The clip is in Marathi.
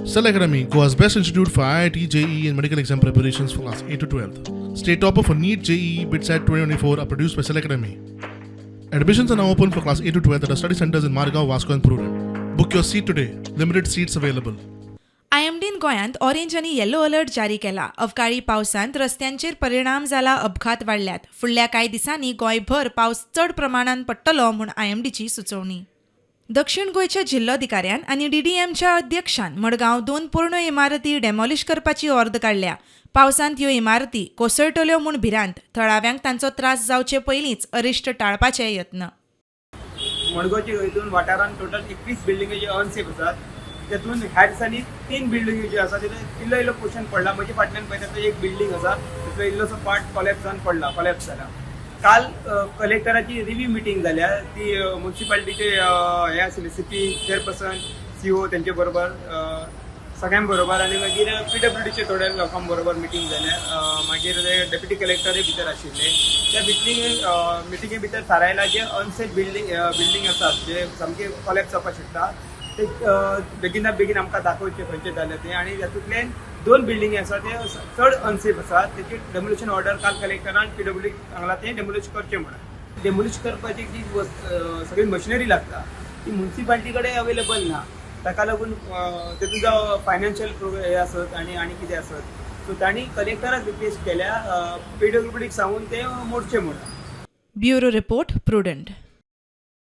Cell Academy, Goa's best institute for IIT, JEE and medical exam preparations for class 8 to 12th. State topper for NEET, JEE, BITSAT 2024 are produced by Cell Academy. Admissions are now open for class 8 to 12th at our study centers in Margao, Vasco and Prudent. Book your seat today. Limited seats available. आयएमडीन गोंयांत ऑरेंज आनी येलो अलर्ट जारी केला. अवकाळी पावसांत रस्त्यांचेर परिणाम जाला, अपघात वाडल्यात. फुडल्या कांय दिसांनी गोंयभर पावस चड प्रमाणात पडटलो म्हूण आयएमडीची सुचोवणी. दक्षिण गोंयच्या जिल्लोधिकाऱ्यान आनी डीडीएमच्या अध्यक्षान मडगांव 2 पोरण्यो इमारती डेमॉलिश करपाची ऑर्द काडल्या. पावसांत ह्यो इमारती कोसळटल्यो म्हूण भिरांत. थळाव्यांक तांचो त्रास जावचे पयलींच अरिश्ट टाळपाचे यत्न. मडगांवच्या हितून वाठारांत टोटल 21 बिल्डिंगी ज्यो अनसेफ आसात, तेतून ह्या दिसांनी 3 बिल्डिंगी ज्यो आसा तितून इल्लो पोर्शन पडला. म्हजे फाटल्यान पळयता तो एक बिल्डींग आसा, तितलो इल्लोसो पार्ट कोलॅप्स जावन पडला, कोलॅप्स जाला. काल कलेक्टराची रिव्ह्यू मिटींग जाल्या. ती म्युन्सिपालिटीचे हे आशिल्ले सीपी चेअरपर्सन, सीओ तेंचे बरोबर सगळ्यां बरोबर, आनी मागीर PWDचे थोड्या लोकां बरोबर मिटींग जाल्या. मागीर डेप्युटी कलेक्टरूय भितर आशिल्ले. त्या मिटिंगे भितर थारायला जे अनसेफ बिल्डींग आसात, जे सामके कोलॅप्स जावपाक शकता, ते बेगिना बेगीन आमकां दाखोवचे खंयचे जाले ते. आनी तातूंतले 2 बिल्डिंगी आसा ते चड अनसेफ आसात. तेची डेमोलिशन ऑर्डर काल कलेक्टरान PWD सांगला ते डेमोलिश करचे म्हणून. डेमोलिश करपाची जी सगळी मशिनरी लागता ती म्युन्सिपालिटी कडेन अवेलेबल ना. ताका लागून तेतून जो फायनान्शियल हे आसत आनी कितें आसत, सो तांणी कलेक्टराक रिक्वेस्ट केल्या PWDक सांगून ते मोडचे म्हणून. Bureau report, prudent.